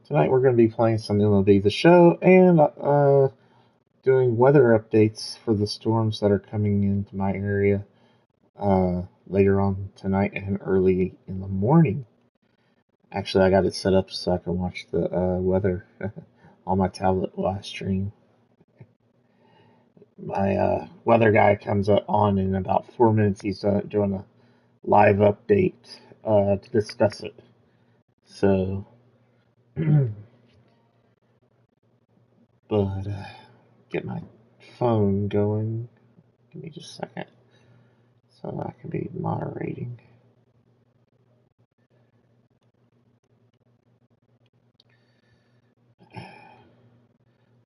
Tonight we're going to be playing some MLB The Show and doing weather updates for the storms that are coming into my area later on tonight and early in the morning. Actually, I got it set up so I can watch the weather on my tablet while I stream. My weather guy comes on in about 4 minutes. He's doing a live update to discuss it. So, but get my phone going. Give me just a second so I can be moderating.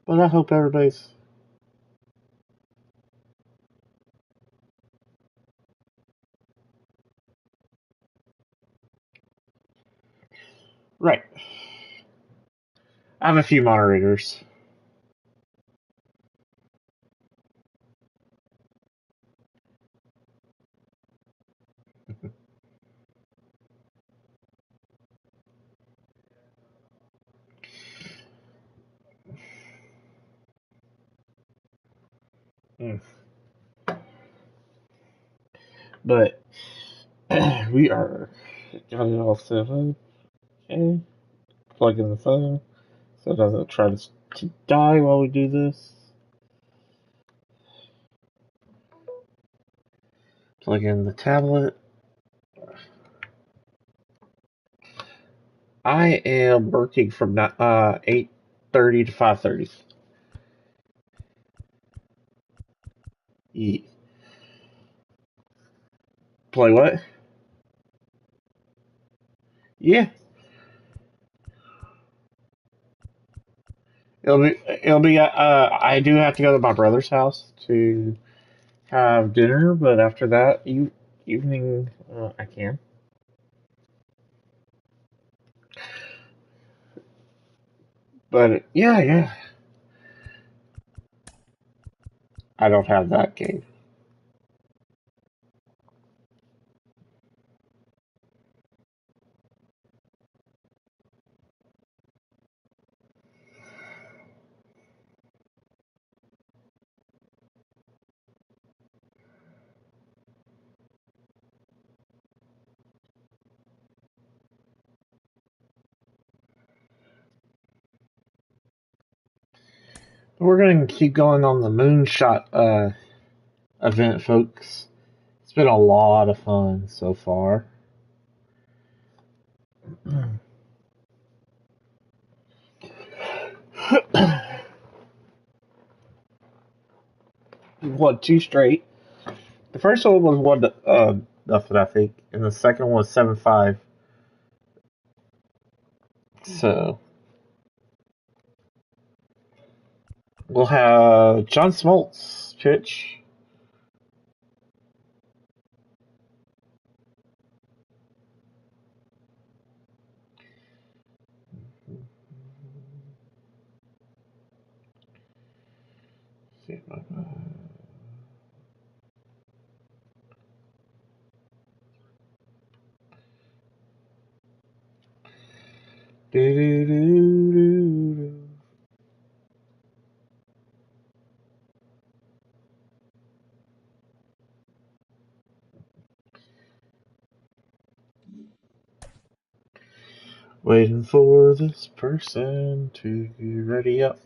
But I hope everybody's right. I have a few moderators. But we are got it all set up. Okay. Plug in the phone so it doesn't try to die while we do this. Plug in the tablet. I am working from 8:30 to 5:30. Play what? Yeah. It'll be I do have to go to my brother's house to have dinner, but after that evening I can. But yeah. I don't have that game. We're going to keep going on the moonshot event, folks. It's been a lot of fun so far. We won 2 straight. The first one was 1-0, I think, and the second one was 7-5. So we'll have John Smoltz pitch. Waiting for this person to ready up.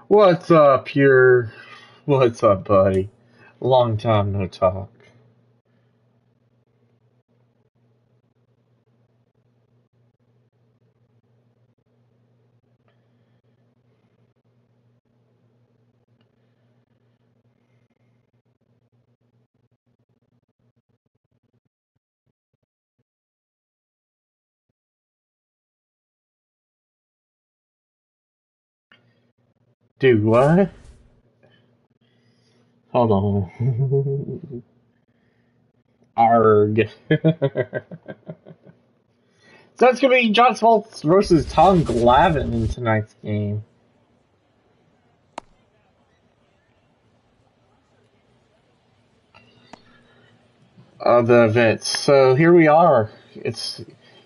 What's up, here? What's up, buddy? Long time no talk. Dude, what? Hold on. Arg. So that's going to be John Smoltz versus Tom Glavine in tonight's game. of the events. So here we are. It's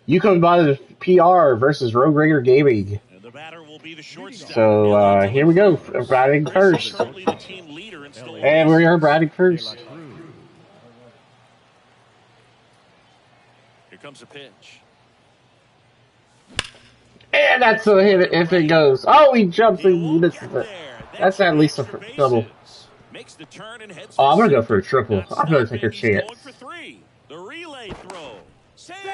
Yukon by the PR versus Rogue Raider Gaming. And the batter will be the shortstop. So here we go. Batting first. Currently the team leader in stolen And we are batting first. Here comes a pitch. And that's a hit if it goes. Oh, he jumps and misses it. That's at least a double. Makes the turn and heads Oh, I'm going to go for a triple. I'm going to take a chance. Going for three. The relay throw.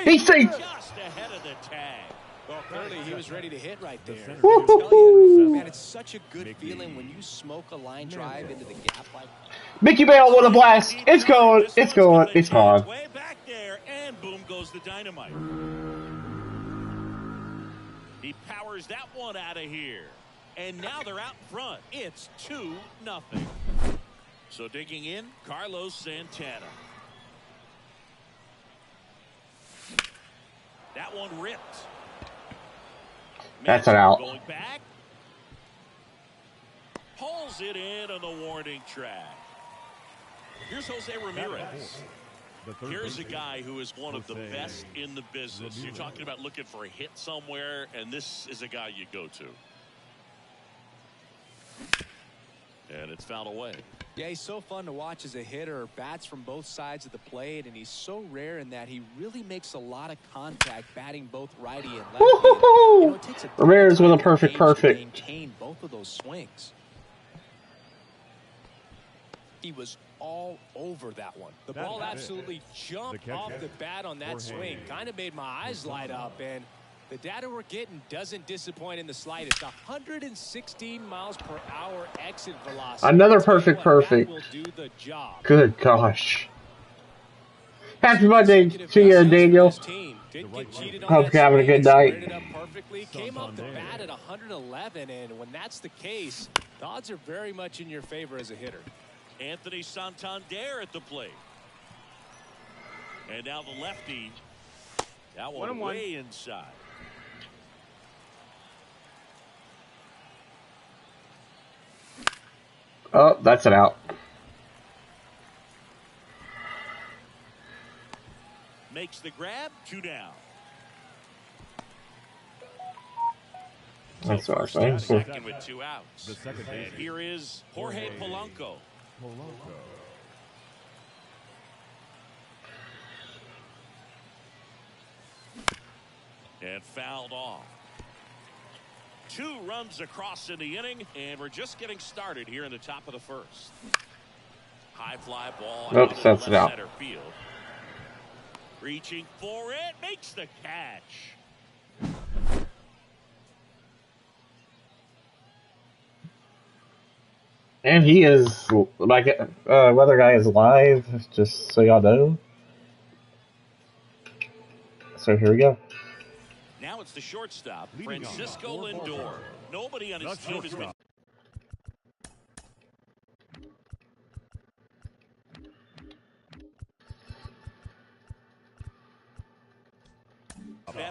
He's safe. Just ahead of the tag. Well, clearly he was ready to hit right there. Woo-hoo-hoo. Man, it's such a good feeling when you smoke a line drive into the gap like. Mickey Bale with a blast. It's going. It's going. It's gone. Way back there, and boom goes the dynamite. He powers that one out of here. And now they're out in front. It's 2-0. So digging in, Carlos Santana. That one ripped. That's an out. Going back. Pulls it in on the warning track. Here's Jose Ramirez. Here's a guy who is one of the best in the business. You're talking about looking for a hit somewhere, and this is a guy you go to. And it's fouled away. Yeah, he's so fun to watch as a hitter. Bats from both sides of the plate, and he's so rare in that he really makes a lot of contact batting both righty and lefty. You know, it takes a Ramirez with a perfect. to maintain both of those swings. He was all over that one. The ball absolutely jumped off the bat on that swing. Kind of made my eyes light up, and the data we're getting doesn't disappoint in the slightest. 116 miles per hour exit velocity. Another perfect. That will do the job. Good gosh. Happy Monday to you, Daniel. Hope you're having a good night. Came off the bat at 111, and when that's the case, the odds are very much in your favor as a hitter. Anthony Santander at the plate. And now the lefty. That one way inside. Oh, that's an out. Makes the grab, 2 down. That's what I was saying. Second with 2 outs. And here is Jorge Polanco. And fouled off. 2 runs across in the inning, and we're just getting started here in the top of the first. High fly ball. Oops, that's it out. Center field. Reaching for it, makes the catch. And he is, like, weather guy is live, just so y'all know. So here we go. Now it's the shortstop, Francisco Lindor. Nobody on his team has been.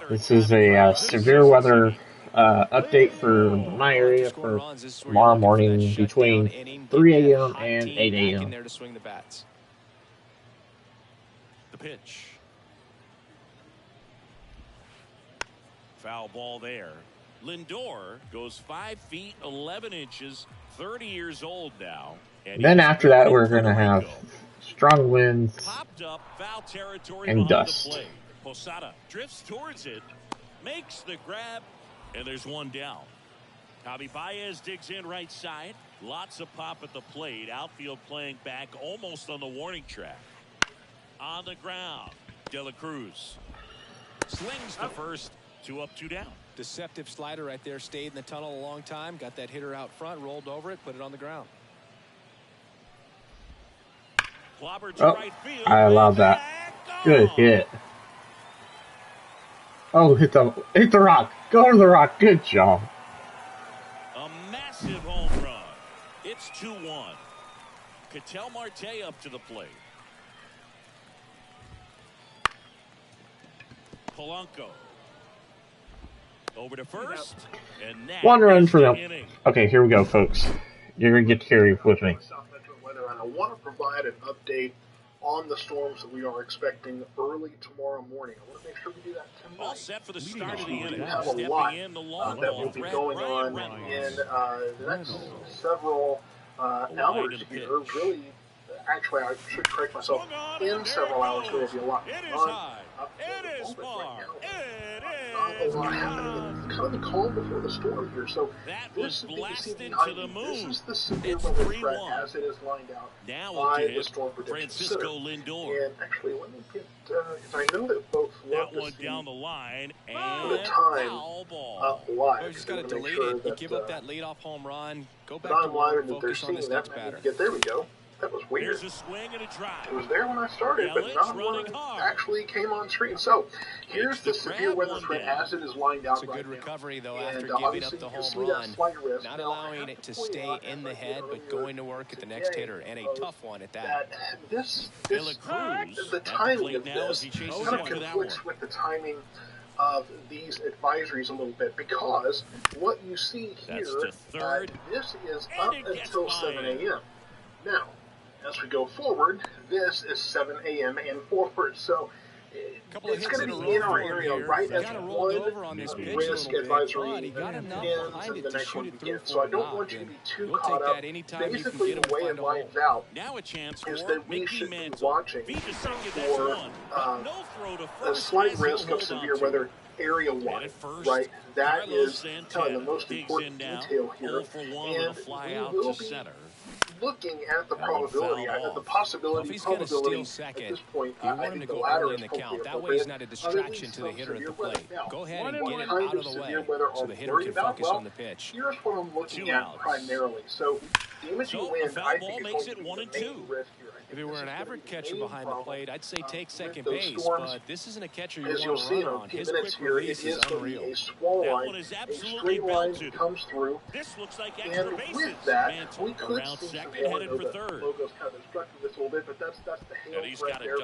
This is a severe weather update for my area for tomorrow morning between 3 a.m. and 8 a.m. The pitch. Foul ball there. Lindor goes 5 feet 11 inches, 30 years old now. And then after that, we're going to have strong winds popped up foul territory and dust. Posada drifts towards it, makes the grab, and there's 1 down. Javi Baez digs in right side. Lots of pop at the plate. Outfield playing back almost on the warning track. On the ground, De La Cruz slings the first. 2 up, 2 down. Deceptive slider right there. Stayed in the tunnel a long time. Got that hitter out front. Rolled over it. Put it on the ground. Clobber to right field. I love that. Good hit. Oh, hit the rock. Go to the rock. Good job. A massive home run. It's 2-1. Ketel Marte up to the plate. Polanco. Over to first. And 1 run for them. Okay, here we go, folks. You're going to get to carry with me. I want to provide an update on the storms that we are expecting early tomorrow morning. I want to make sure we do that tonight. All set for the start of the inning. We have a Stepping lot in the long that ball will be threat, going Ryan on Reynolds. in the next several hours here. Really, actually, I should correct myself. In several hours, there will be a lot going on. It is far. Not a lot happening, and it's kind of the calm before the storm here. So this is what you see behind me. This is the severe weather threat as it is lined out by the Storm Prediction Center. And actually, let me get, because I know that folks love to see down the line the time live. You just got to delete it. You give up that leadoff home run, go back to work, work, focus on this next batter. There we go. That was weird. There's a swing and a drive. It was there when I started, but not when it actually came on screen. So here's the severe weather threat as it is lined out. It's a good recovery, though, and after giving up the home run. Not allowing it to stay in the head, but going to work at the next hitter, and a tough one at that. The timing of this kind of conflicts with the timing of these advisories a little bit, because what you see here, this is up until 7 a.m. Now, as we go forward, this is 7 a.m. and forward. So it's going to be in our area right as one risk advisory ends and the next one begins. So I don't want you to be too caught up. Basically, the way it lines out is that we should be watching for a slight risk of severe weather area-wide, right? That is kind of the most important detail here. And we will be looking at the probability, at the possibility at this point. I think the latter is probably that way he's not a distraction to the hitter at the plate. Go ahead and get it out of the way so the hitter can focus on the pitch. Here's what I'm looking at primarily. So damaging wind, I think, is going to be the main risk here. If it were an average catcher behind the plate, I'd say take second base, but this isn't a catcher you want to run on. His quick release is unreal. A small line, a straight line comes through, and with that, we could see some hail. I know the logo's kind of obstructing this a little bit, but that's the hail right there.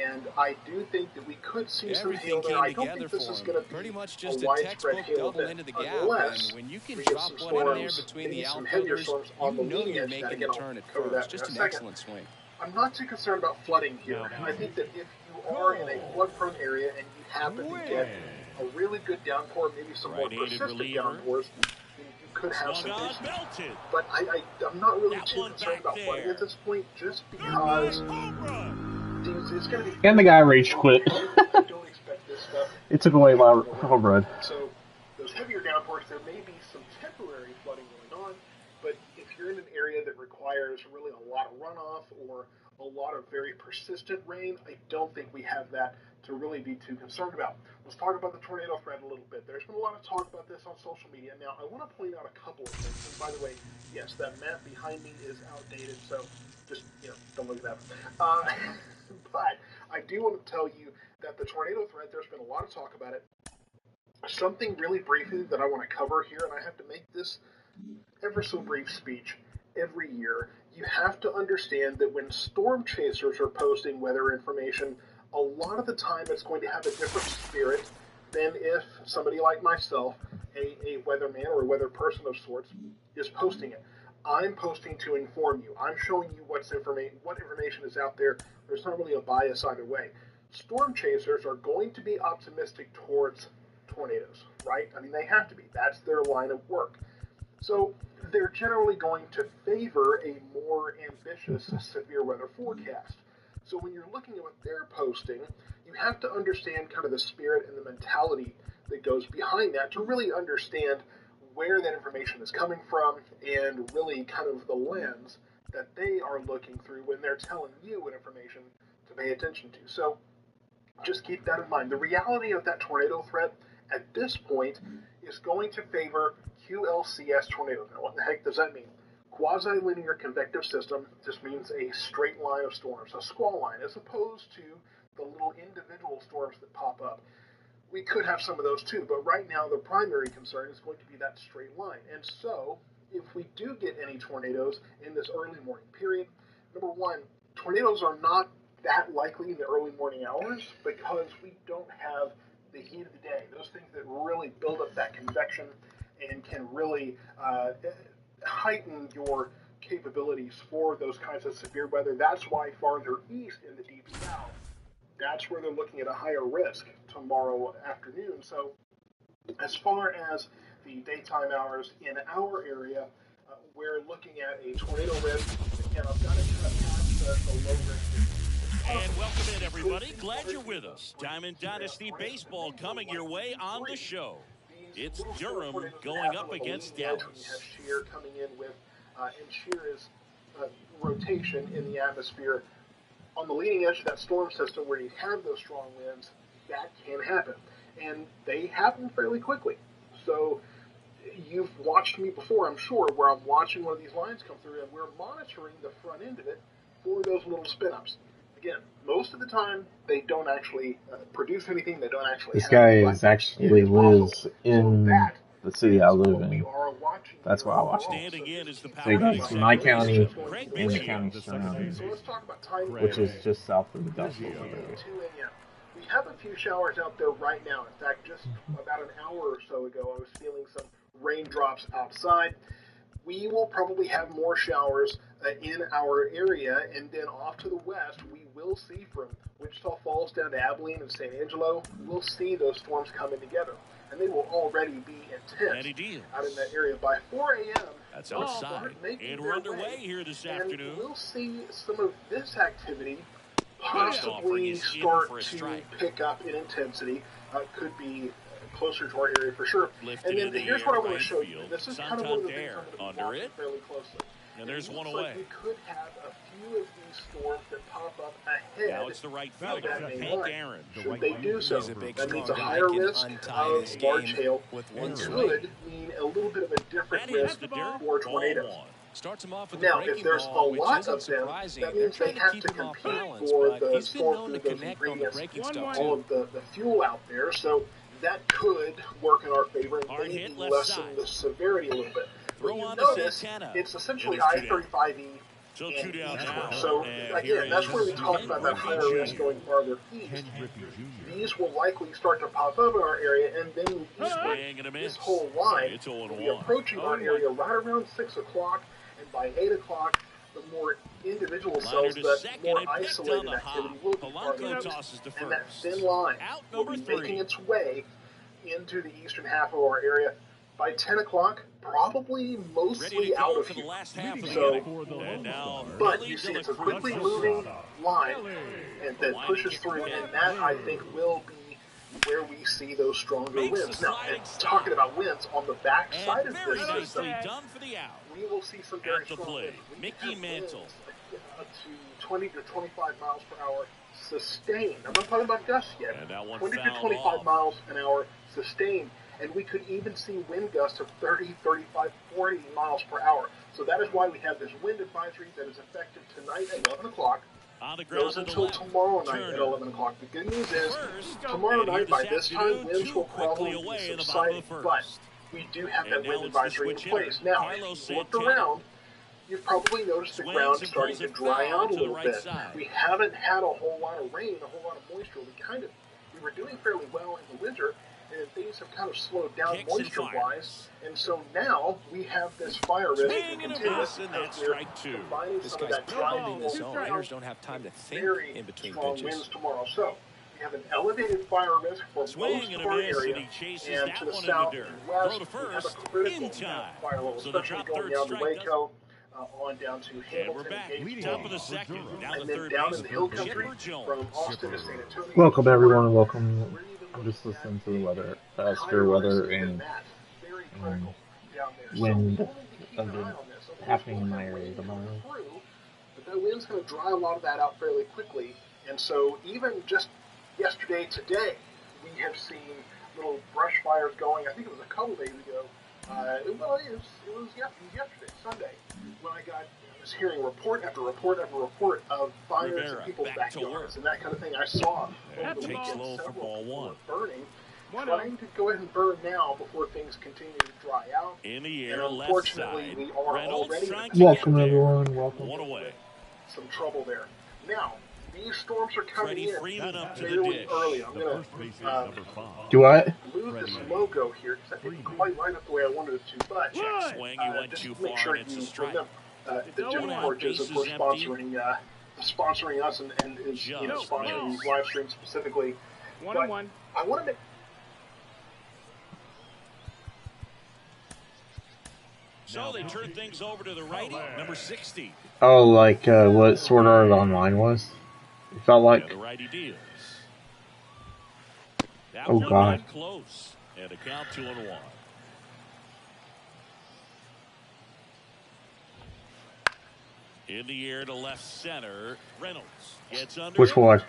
And I do think that we could see some hail there. I don't think this is going to be pretty much just a widespread hail event, unless when you can we drop get some one in there storms, between the some heavier outfielders, storms on the leading you're edge. making the turn at first. Just an excellent swing. I'm not too concerned about flooding here. I think that if you are in a flood-prone area and you happen to get a really good downpour, maybe some more persistent downpours, then you could have some issues. But I'm not really too concerned about flooding at this point, just because it's going to be... And the guy rage quit. I don't expect this stuff. It took away my home run. So those heavier downpours, there may be some temporary flooding going on, but if you're in an area that requires really a lot of runoff or a lot of very persistent rain, I don't think we have that to really be too concerned about. Let's talk about the tornado threat a little bit. There's been a lot of talk about this on social media. Now, I want to point out a couple of things. And by the way, yes, that map behind me is outdated, so just, don't look at that. But I do want to tell you that the tornado threat, there's been a lot of talk about it. Something really briefly that I want to cover here, and I have to make this ever so brief speech every year. You have to understand that when storm chasers are posting weather information, a lot of the time it's going to have a different spirit than if somebody like myself, a weatherman or a weather person of sorts, is posting it. I'm posting to inform you. I'm showing you what information is out there. There's not really a bias either way. Storm chasers are going to be optimistic towards tornadoes, right? I mean, they have to be. That's their line of work. So they're generally going to favor a more ambitious severe weather forecast. So when you're looking at what they're posting, you have to understand kind of the spirit and the mentality that goes behind that to really understand where that information is coming from and really kind of the lens that they are looking through when they're telling you what information to pay attention to. So just keep that in mind. The reality of that tornado threat at this point is going to favor QLCS tornadoes. Now, what the heck does that mean? Quasi-linear convective system just means a straight line of storms, a squall line, as opposed to the little individual storms that pop up. We could have some of those too, but right now the primary concern is going to be that straight line. And so, if we do get any tornadoes in this early morning period, number one, tornadoes are not that likely in the early morning hours because we don't have the heat of the day. Those things that really build up that convection and can really heighten your capabilities for those kinds of severe weather. That's why farther east in the deep south, that's where they're looking at a higher risk tomorrow afternoon. So as far as the daytime hours in our area, we're looking at a tornado risk. Again, I've got to kind of pass the low risk. And welcome in, everybody. Glad you're with us. Diamond Dynasty Baseball coming your way on the show. It's Durham going up against Dallas. We have shear coming in with, and shear is rotation in the atmosphere. On the leading edge of that storm system where you have those strong winds, that can happen. And they happen fairly quickly. So you've watched me before, I'm sure, where I'm watching one of these lines come through, and we're monitoring the front end of it for those little spin-ups. Again, most of the time, they don't actually produce anything. They don't actually. This guy is actually lives in the city I live in. That's why I watch it. So he goes my county and the county surrounding, which is just south of the Dust Bowl. We have a few showers out there right now. In fact, just about an hour or so ago, I was feeling some raindrops outside. We will probably have more showers in our area, and then off to the west, we will see from Wichita Falls down to Abilene and San Angelo, we'll see those storms coming together. And they will already be intense out in that area by 4 a.m. That's outside. And we're underway here this afternoon. We'll see some of this activity possibly start to pick up in intensity. Could be closer to our area for sure. And then here's what I want to show you. This is kind of one of the things I'm going to be watching fairly closely. And there's one away. Like we could have a few of these storms that pop up ahead. Now it's the right fielder, Hank Aaron. Should they do so? That means a higher risk of large hail and could mean a little bit of a different risk for tornadoes. Starts them off with now, if there's a lot of them, that means they have to compete for the storm, those ingredients, all of the fuel out there. So that could work in our favor and maybe lessen the severity a little bit. But you notice it's essentially I-35E and eastward. So again, that's where we talk about that higher risk going farther east. These will likely start to pop up in our area, and then move eastward. This whole line will be approaching our area right around 6 o'clock, and by 8 o'clock, the more individual cells, that more isolated activity will be farther east. And that thin line will be making its way into the eastern half of our area. By 10 o'clock, probably mostly out of here. So, but you see, it's a quickly moving line and that pushes through, and that, I think, will be where we see those stronger winds. Now, talking about winds, on the back side of this system, we will see some very strong winds. Mickey Mantle. Up to 20 to 25 miles per hour sustained. I'm not talking about gusts yet. 20 to 25 miles an hour sustained. And we could even see wind gusts of 30, 35, 40 miles per hour. So that is why we have this wind advisory that is effective tonight at 11 o'clock. Goes until tomorrow night at 11 o'clock. The good news is, tomorrow night by this time, winds will probably be subsiding. But we do have that wind advisory in place. Now, if you looked around, you've probably noticed the ground starting to dry out a little bit. We haven't had a whole lot of rain, a whole lot of moisture. We were doing fairly well in the winter, and things have kind of slowed down moisture-wise, and so now we have this fire risk that continues out here, combining some of that dry players don't have time to think in between strong pitches. Winds tomorrow. So we have an elevated fire risk for most of our area, and to the south and west, we have a critical fire level, especially going down to Waco, on down to Hamilton and Gainesville, and then down in the hill country from Austin to San Antonio. Welcome, everyone, and welcome. I'm just listening to the weather, severe weather, and wind happening in my area tomorrow. But the wind's going to dry a lot of that out fairly quickly, and so even just yesterday, today, we have seen little brush fires going. I think it was a couple days ago. It was yesterday, Sunday, when I was hearing report after report after report of fires in people's backyards and that kind of thing. I saw over the weekend several people burning, trying to go ahead and burn now before things continue to dry out. In the air, and unfortunately, we are already welcome, everyone. Welcome. One away. Some trouble there. Now, these storms are coming in fairly early. I'm going to do what? Move this logo here because I didn't quite line up the way I wanted it to. But swing, you went just too make far, sure and it's you a strike. remember. the Jim Porch is, of course, sponsoring us and is sponsoring these live streams specifically. 1-1. I want to make. So they turn things over to the righty, number 60. Oh, like what Sword Art Online was? It felt like. The righty deals. That oh God. Close. And a count 2-1. In the air to left center, Reynolds gets under. Which one?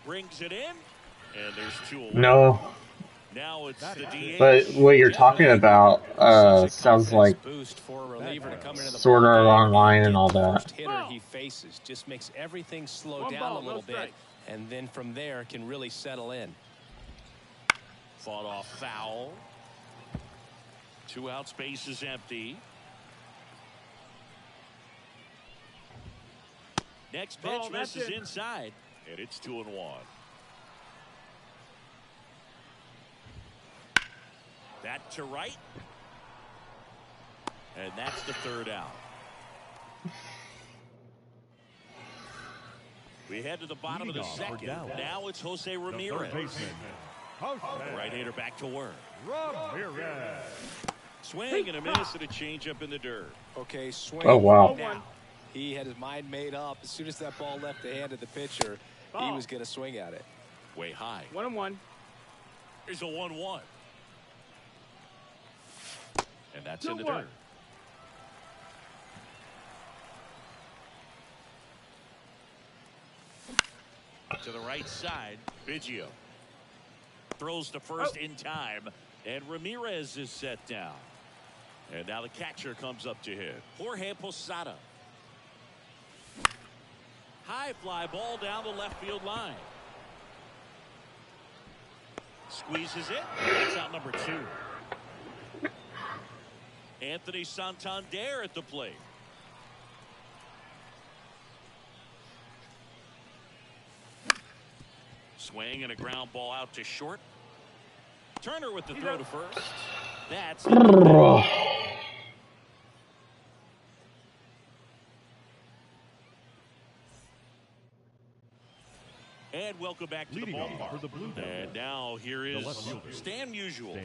Brings it in, and there's 2-1. No. Now it's the DH. But what you're talking about sounds like Sword Art Online and all that. Hitter he faces just makes everything slow down a little bit, and then from there can really settle in. Fought off foul. 2 outs, base is empty. Next pitch misses inside, and it's 2-1. That to right. And that's the 3rd out. We head to the bottom of the 2nd. Now it's Jose Ramirez. Right-hander back to work. Swing and a miss and a changeup in the dirt. Okay, swing. Oh, wow. Now, he had his mind made up. As soon as that ball left the hand of the pitcher, he was going to swing at it. Way high. 1-1. Here's a 1-1. And that's in the dirt. To the right side, Biggio throws to first in time, and Ramirez is set down. And now the catcher comes up to hit. Jorge Posada. High fly ball down the left field line. Squeezes it. That's out number 2. Anthony Santander at the plate. Swing and a ground ball out to short. Turner with the throw to first. That's and welcome back to the ballpark. And now here is Stan Musial.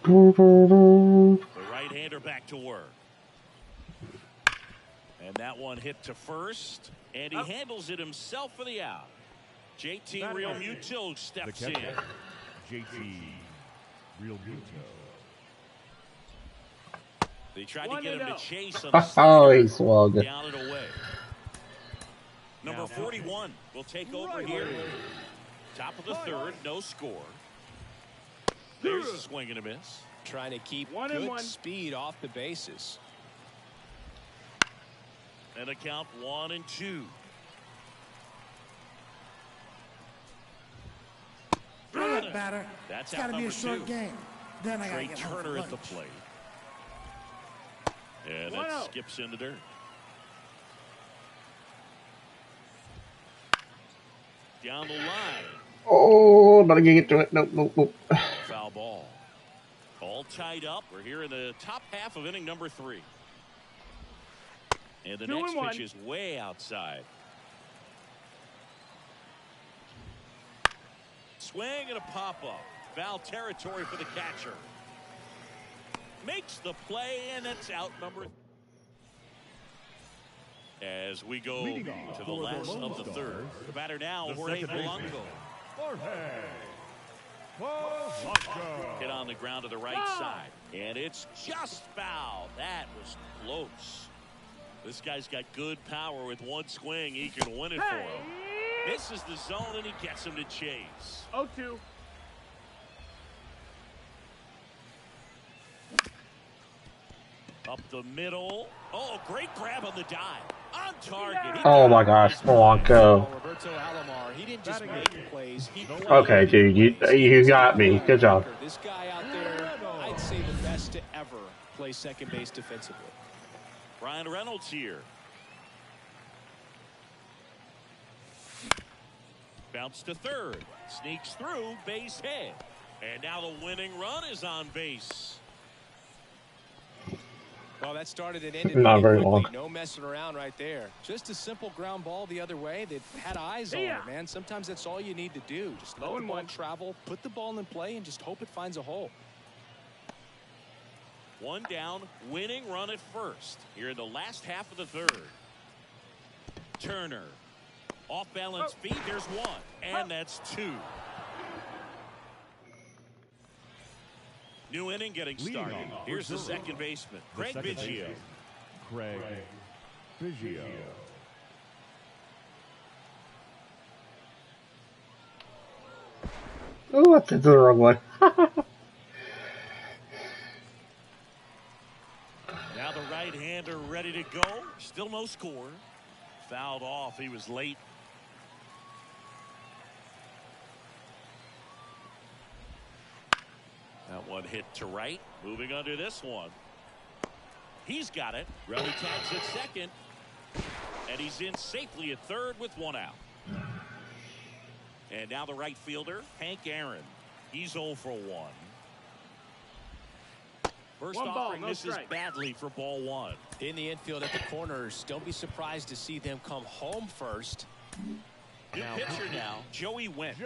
The right-hander back to work. And that one hit to first. And he handles it himself for the out. JT Realmuto steps in. JT Realmuto. They tried to get him to chase on the Oh, he swung it. down and away. Number 41 will take over here. Top of the 3rd, no score. There's a swing and a miss. Trying to keep good speed off the bases. And a count 1-2. Batter. That's It's got to be a short game. Then I got to get Turner at the plate. And that skips in the dirt. Down the line. Oh, but I can get to it. Nope, nope, nope. Foul ball. All tied up. We're here in the top half of inning number 3. And the next pitch is way outside. Swing and a pop-up. Foul territory for the catcher. Makes the play, and it's out number. As we go to the last of the 3rd. The batter now, Jorge Polanco. Hit on the ground to the right side. And it's just foul. That was close. This guy's got good power. With one swing, he can win it for him. This is the zone, and he gets him to chase. 0-2. Up the middle. Oh, great grab on the dive. On target. Oh my gosh, Polanco. Roberto Alomar, he didn't just make plays. Okay, dude, you got me. Good job. This guy out there, I'd say the best to ever play second base defensively. Brian Reynolds here. Bounce to 3rd. Sneaks through, base hit. And now the winning run is on base. Well, that started and ended Not very quickly. long. No messing around right there. Just a simple ground ball the other way that had eyes on it, man. Sometimes that's all you need to do. Just let the ball travel, put the ball in play, and just hope it finds a hole. One down, winning run at first. Here in the last half of the third. Turner. Off balance feet. There's one. And that's two. New inning getting started. Here's the second baseman, Craig Biggio. Craig Biggio. Oh, I did the wrong one. Now the right-hander ready to go. Still no score. Fouled off. He was late. That one hit to right. Moving under this one. He's got it. Rowdy tags at second. And he's in safely at third with one out. And now the right fielder, Hank Aaron. He's 0 for 1. First offering misses badly for ball one. In the infield at the corners, don't be surprised to see them come home first. New pitcher now, Joey Wentz.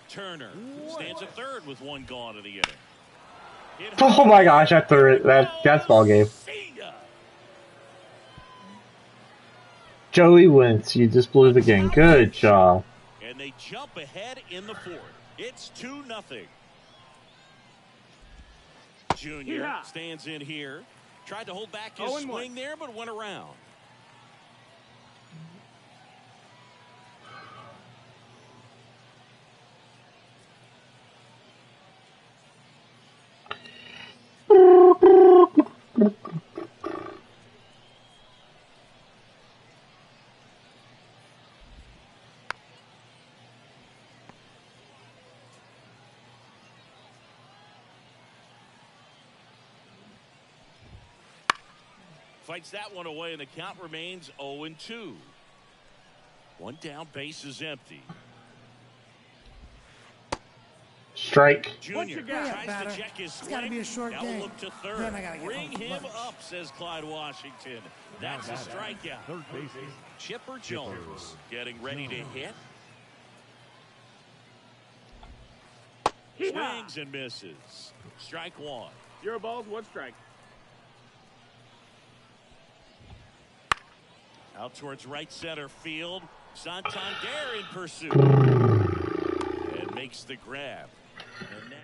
Turner stands at third with one gone in the inning. Oh my gosh, that's ball game. Joey Wentz, you just blew the game. Good job. And they jump ahead in the fourth. It's 2-0. Junior stands in here. Tried to hold back his swing there, but went around. Fights that one away, and the count remains 0-2. One down, base is empty. Strike. Junior tries batter. to check his It's swing. gotta be a short now game. We'll look to third. Then I gotta get Bring home for him lunch. up, says Clyde Washington. That's a strikeout. Third base. Chipper Jones getting ready to hit. Swings and misses. Strike one. 0 balls, 1 strike. Out towards right center field. Santander in pursuit. And makes the grab. And that...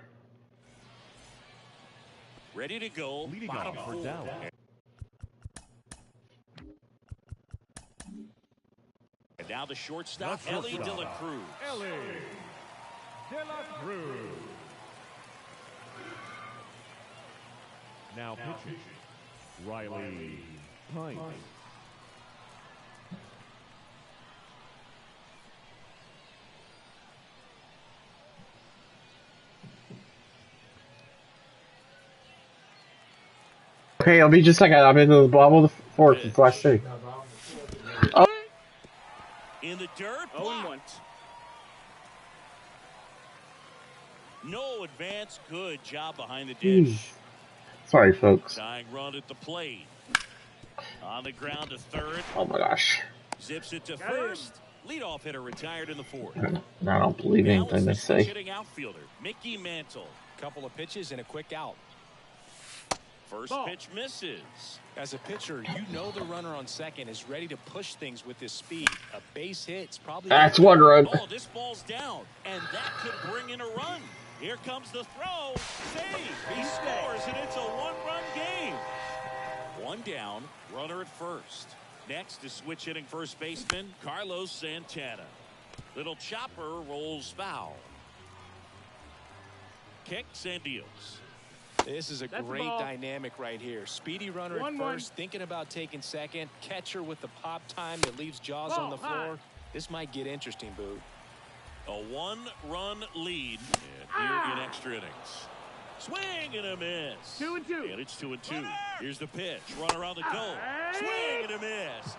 Ready to go. Leading Bottom off for four. Dallas. And now the shortstop, Ellie De La Cruz. Ellie De La Cruz. Now pitching. Riley Pine. Okay, I'll be just a second. I'm into the bottom of the fourth. It's last thing. Oh. In the dirt. 0-1. No advance. Good job behind the dish. Sorry, folks. Tying run at the plate. On the ground to third. Oh my gosh. Zips it to first. Leadoff hitter retired in the fourth. I don't believe anything they say. Hitting outfielder Mickey Mantle. Couple of pitches and a quick out. First pitch misses. As a pitcher, you know the runner on second is ready to push things with his speed. A base hit's probably... That's one run. Oh, this ball's down, and that could bring in a run. Here comes the throw. Save. He scores, and it's a one-run game. One down, runner at first. Next is switch hitting first baseman Carlos Santana. Little chopper rolls foul. Kicks and deals. This is a great dynamic right here. Speedy runner at first, thinking about taking second. Catcher with the pop time that leaves Jaws on the floor. This might get interesting, Boo. A one-run lead here in extra innings. Swing and a miss. 2-2. And it's 2-2. Here's the pitch. Runner on the go. Swing and a miss.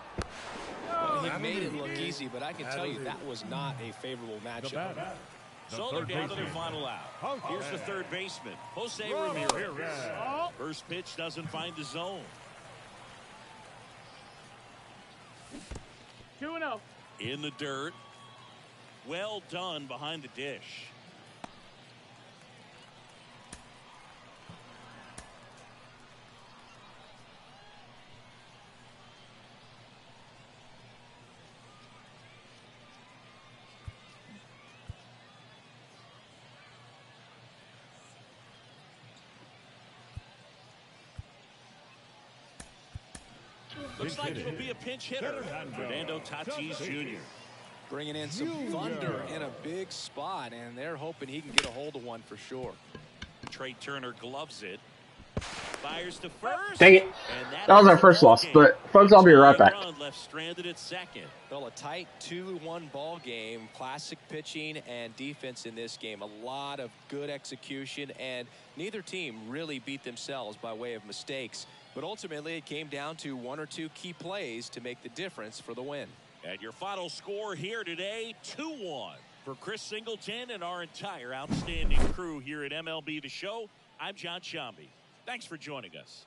Well, he made it look easy, but I can tell you that was not a favorable matchup. So they're down to their final out. Here's the third baseman, Jose Ramirez. First pitch doesn't find the zone. 2-0. In the dirt. Well done behind the dish. Looks like it'll be a pinch hitter, Fernando Tatis Jr. Bringing in some thunder in a big spot, and they're hoping he can get a hold of one for sure. Trey Turner gloves it. Fires to first. Dang it. That was our first loss, but folks, I'll be right back. Left stranded at second. Well, a tight 2-1 ball game. Classic pitching and defense in this game. A lot of good execution, and neither team really beat themselves by way of mistakes. But ultimately, it came down to one or two key plays to make the difference for the win. And your final score here today, 2-1. For Chris Singleton and our entire outstanding crew here at MLB The Show, I'm John Shambi. Thanks for joining us.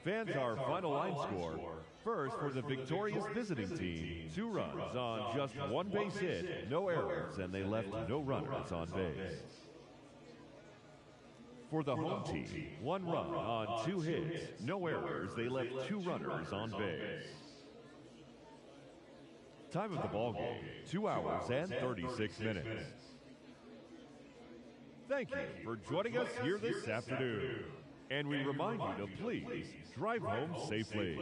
Fans, our final line score. First, for the victorious visiting team, 2 runs on just one base hit, no errors, and they left no runners on base. For the home team, 1 run on 2 hits, no errors, they left 2 runners on base. Time of the ball game, 2 hours and 36 minutes. Thank you for joining us here this afternoon. And we remind you to please drive home safely.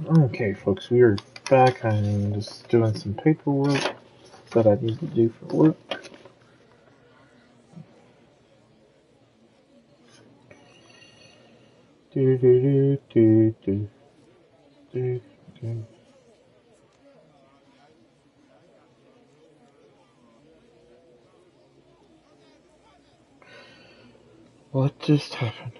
Okay, folks, we are back. I'm just doing some paperwork that I need to do for work. What just happened?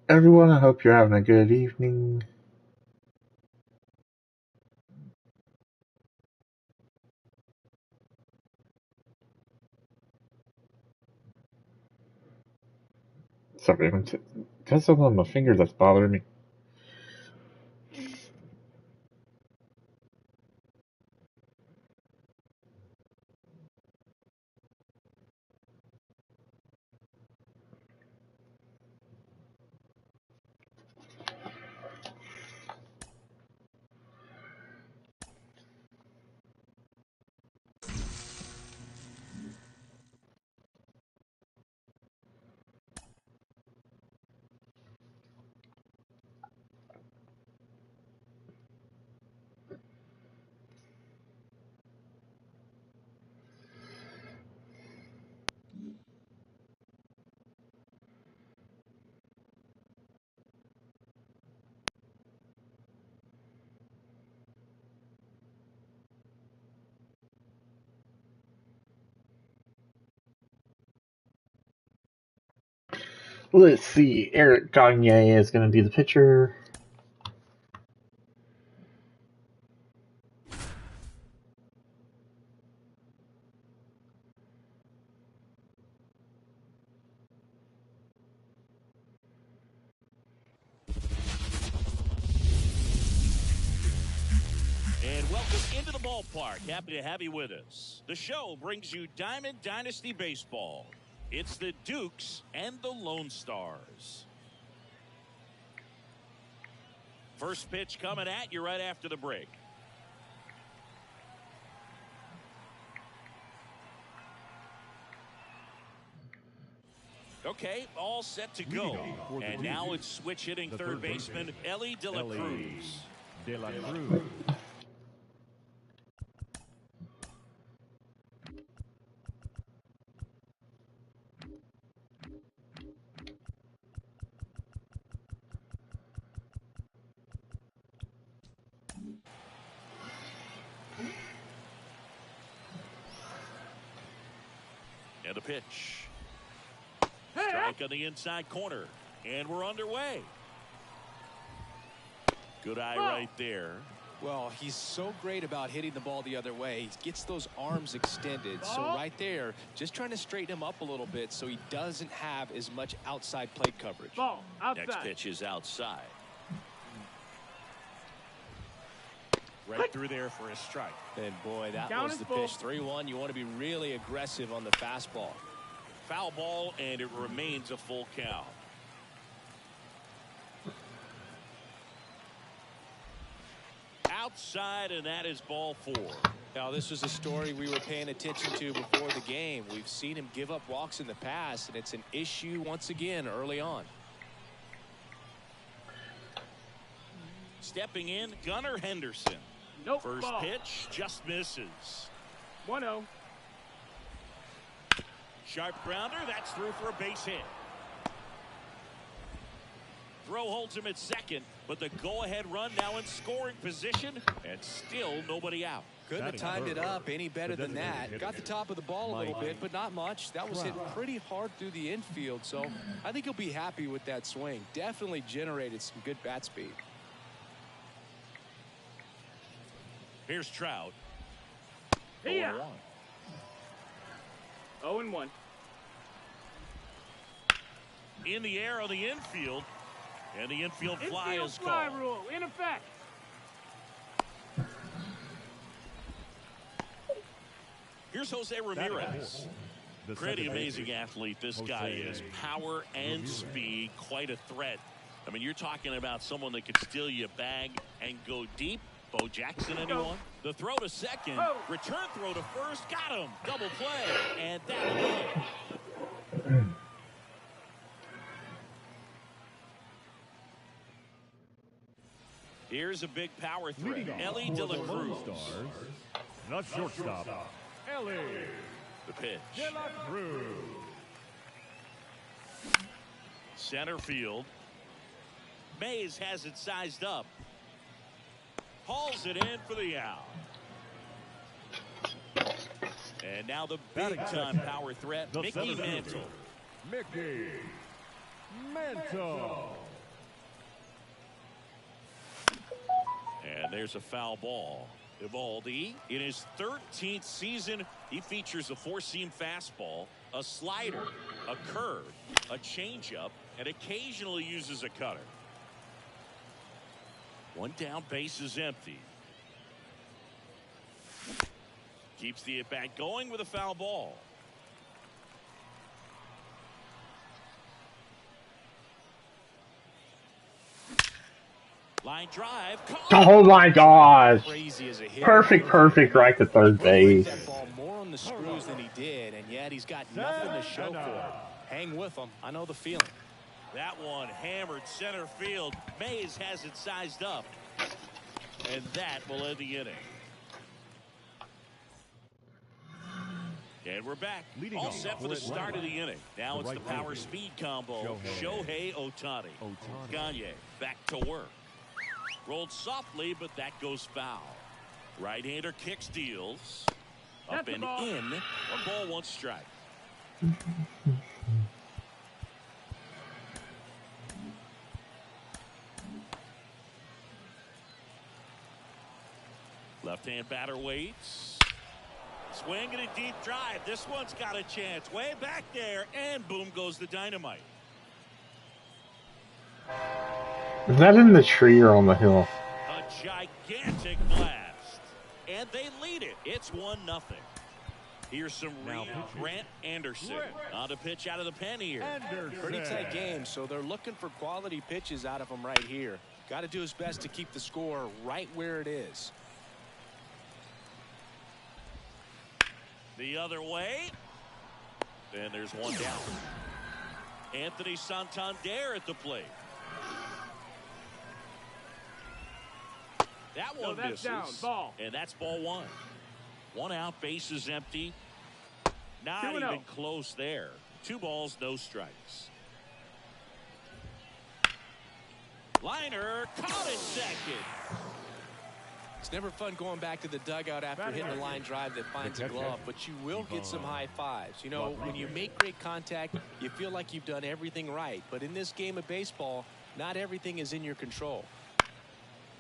Everyone, I hope you're having a good evening. Sorry, I'm got something on my finger that's bothering me. Let's see. Eric Gagne is going to be the pitcher. And welcome into the ballpark. Happy to have you with us. The show brings you Diamond Dynasty Baseball. It's the Dukes and the Lone Stars. First pitch coming at you right after the break. Okay, all set to go. And now it's switch hitting third baseman Ellie De La Cruz. De La Cruz. And a pitch. Strike on the inside corner. And we're underway. Good eye right there. Well, he's so great about hitting the ball the other way. He gets those arms extended. So right there, just trying to straighten him up a little bit so he doesn't have as much outside plate coverage. Ball, outside. Next pitch is outside. Right through there for a strike. And boy, that Down was and the full. pitch. 3-1. You want to be really aggressive on the fastball. Foul ball, and it remains a full count. Outside, and that is ball 4. Now, this was a story we were paying attention to before the game. We've seen him give up walks in the past, and it's an issue once again early on. Stepping in, Gunnar Henderson. Nope. First Ball. pitch just misses. 1-0. Sharp grounder. That's through for a base hit. Throw holds him at second, but the go-ahead run now in scoring position, and still nobody out. Couldn't have timed it up any better than that. Got the top of the ball a little bit, but not much. That was hit pretty hard through the infield, so I think he'll be happy with that swing. Definitely generated some good bat speed. Here's Trout. 0-1. 0-1. In the air on the infield, and the infield fly is fly called. rule in effect. Here's Jose Ramirez. Pretty amazing athlete this guy is. Power and speed, quite a threat. I mean, you're talking about someone that could steal you a bag and go deep. Bo Jackson, anyone? The throw to second, return throw to first, got him. Double play, and that'll do it. Here's a big power threat. Ellie De La Cruz. The shortstop, Ellie The pitch. De La Cruz. Center field. Mays has it sized up. Hauls it in for the out. And now the big-time power threat, Mickey Mantle. Mickey Mantle. And there's a foul ball. Evaldi, in his 13th season, he features a four-seam fastball, a slider, a curve, a changeup, and occasionally uses a cutter. One down, base is empty. Keeps the at-bat going with a foul ball. Line drive. Oh my gosh. Crazy as a hit. Perfect right to third base. That ball more on the screws than he did, and yet he's got nothing to show for it. Hang with him. I know the feeling. That one hammered center field. Mays has it sized up. And that will end the inning. And we're back. All set for the start of the inning. Now it's the power speed combo. Shohei Ohtani. Gagne back to work. Rolled softly, but that goes foul. Right-hander kick steals. Up and in. 1 ball, 1 strike. Left-hand batter waits. Swing and a deep drive. This one's got a chance. Way back there, and boom goes the dynamite. Is that in the tree or on the hill? A gigantic blast. And they lead it. It's 1-0. Here's some Grant Anderson on the pitch out of the pen here. Pretty tight game, so they're looking for quality pitches out of him right here. Got to do his best to keep the score right where it is. The other way. And there's one down. Anthony Santander at the plate. That one misses. Down. Ball. And that's ball 1. 1 out, base is empty. Not even close there. 2 balls, no strikes. Liner caught it second. It's never fun going back to the dugout after hitting a line drive that finds a glove, but you will get some high fives. You know, when you make great contact, you feel like you've done everything right. But in this game of baseball, not everything is in your control.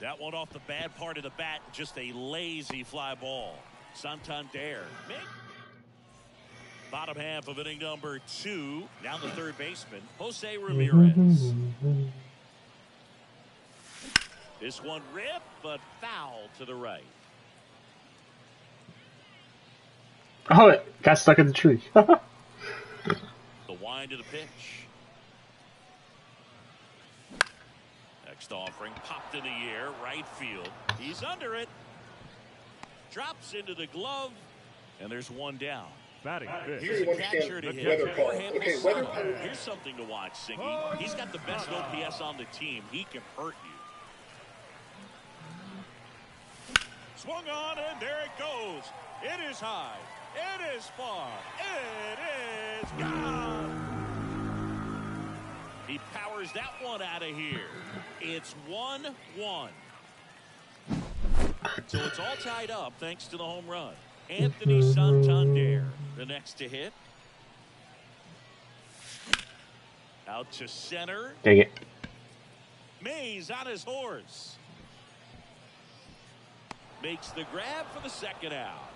That one off the bad part of the bat, just a lazy fly ball. Santander. Bottom half of inning number 2. Down the third baseman, Jose Ramirez. This one ripped, but foul to the right. Oh, it got stuck in the tree. The wind of the pitch. Next offering popped in the air, right field. He's under it. Drops into the glove, and there's one down. Batting fifth. Here's a catcher to hit. Weather call. Okay, weather call. Here's something to watch, Singy. He's got the best OPS on the team. He can hurt you. Swung on, and there it goes. It is high. It is far. It is is gone. He powers that one out of here. It's 1-1. So it's all tied up thanks to the home run. Anthony Santander, the next to hit. Out to center. Dang it. Mays on his horse. Makes the grab for the second out.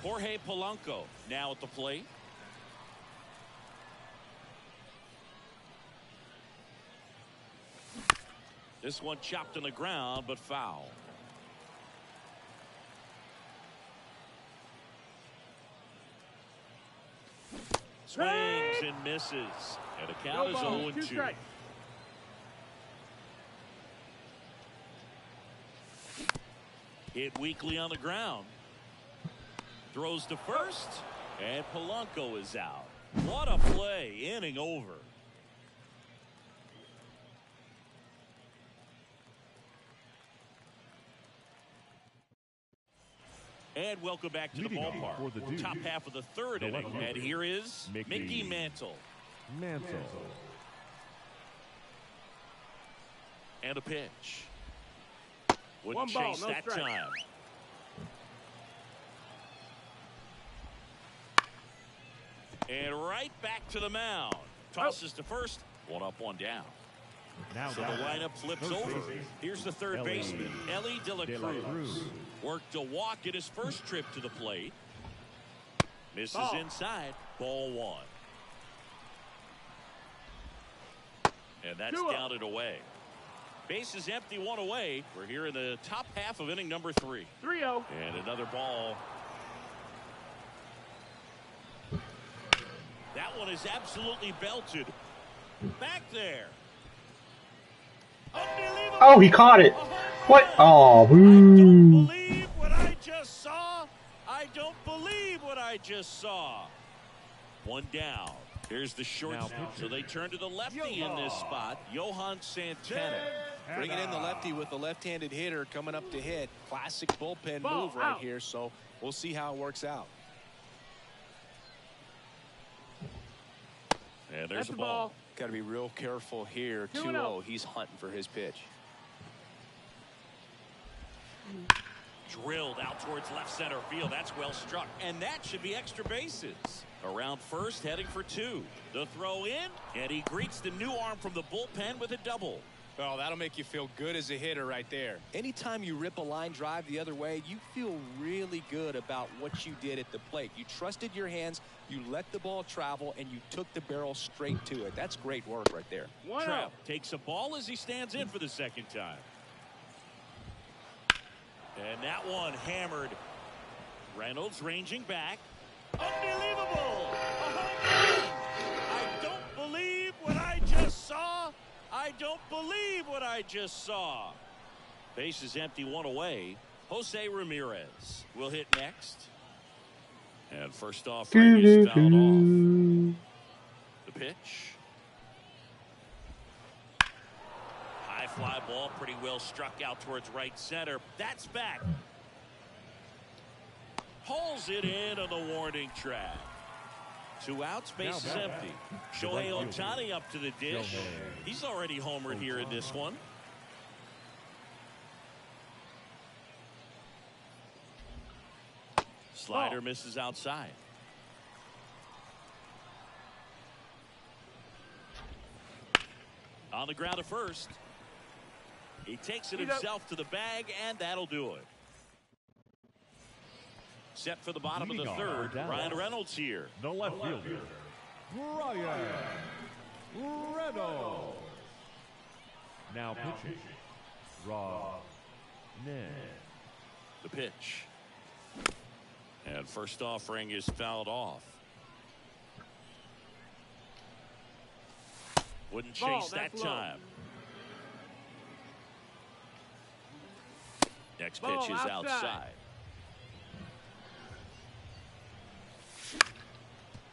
Jorge Polanco now at the plate. This one chopped on the ground, but foul. Swings and misses. And the count is 0-2. Hit weakly on the ground. Throws to first. And Polanco is out. What a play. Inning over. And welcome back to the ballpark. The top half of the third inning. And here is Mickey Mantle. And a pitch. Wouldn't chase that time. And right back to the mound. Tosses to first. 1 up, 1 down. So the lineup flips over. Here's the third baseman, Ellie De La Cruz. Worked a walk at his first trip to the plate. Misses inside. Ball 1. And that's down and away. Base is empty, 1 away. We're here in the top half of inning number 3. 3-0. And another ball. That one is absolutely belted. Back there. Unbelievable. Oh, he caught it. What? Oh, I don't believe what I just saw. I don't believe what I just saw. 1 down. Here's the short. So they turn to the lefty in this spot. Johan Santana. Bringing in the lefty with the left-handed hitter coming up to hit. Classic bullpen move right here. So we'll see how it works out. And there's a ball. Got to be real careful here. 2-0. He's hunting for his pitch. Drilled out towards left center field. That's well struck. And that should be extra bases. Around first, heading for 2. The throw in, and he greets the new arm from the bullpen with a double. Well, that'll make you feel good as a hitter right there. Anytime you rip a line drive the other way, you feel really good about what you did at the plate. You trusted your hands, you let the ball travel, and you took the barrel straight to it. That's great work right there. Trev takes a ball as he stands in for the second time. And that one hammered. Reynolds ranging back. Unbelievable! I don't believe what I just saw. I don't believe what I just saw. Base is empty, 1 away. Jose Ramirez will hit next. And first off, Frank is fouled off. The pitch. High fly ball, pretty well struck out towards right center. That's back. Hauls it in on the warning track. 2 outs, base is empty. Shohei Ohtani up to the dish. He's already homered here in this one. Slider misses outside. On the ground at first. He takes it himself to the bag, and that'll do it. Set for the bottom of the third. Ryan Reynolds here. The left fielder, Ryan Reynolds. Now pitching, Rob Ned. The pitch. And first offering is fouled off. Wouldn't chase that time. Next pitch is outside.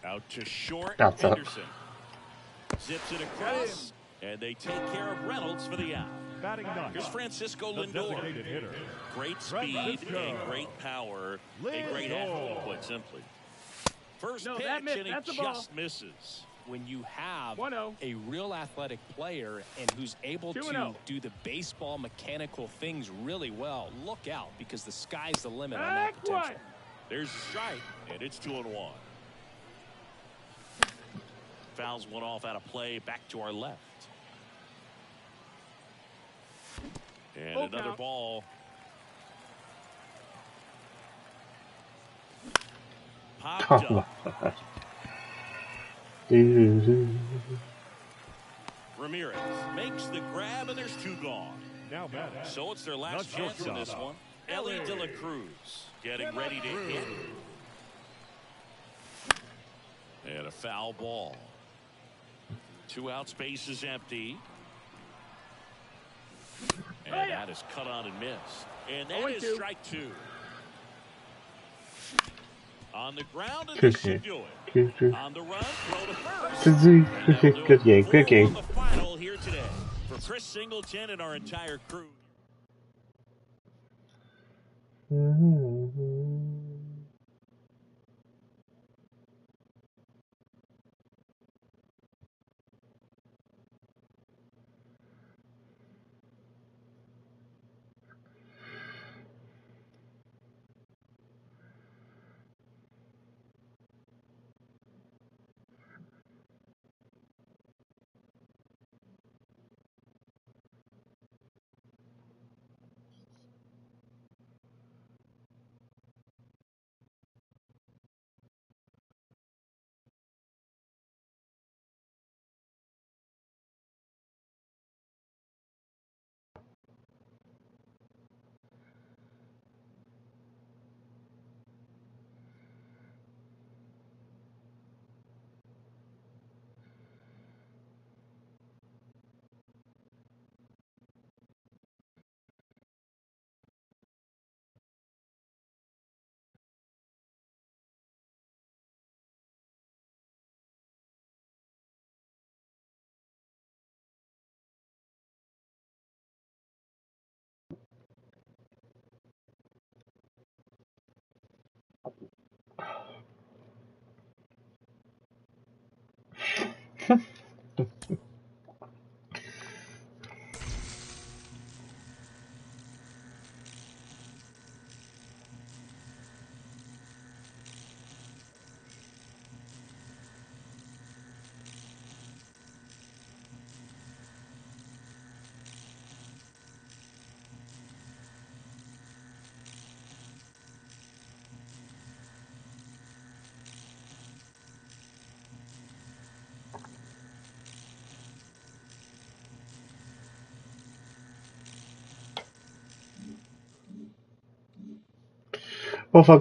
Out to short. That's Henderson zips it across, and they take care of Reynolds for the out. Batting ninth, Here's Francisco the Lindor. designated hitter. Great speed and great power. A great athlete, quite simply. First No, pitch, that missed. and he That's a ball. just misses. When you have 1-0. a real athletic player and who's able to 2-0. do the baseball mechanical things really well, look out, because the sky's the limit on that potential. There's a strike, and it's 2-1. Fouls one off out of play, back to our left. And another count. ball. Popped up. Ramirez makes the grab, and there's two gone. Now batting. So it's their last chance in this one. Ellie De La Cruz getting ready to hit. And a foul ball. 2 outs, base is empty. And that is cut on and missed. And that is strike 2. On the ground, and this should do it. On the run, throw to first. Good game, good game. On the final here today for Chris Singleton and our entire crew. Well, folks,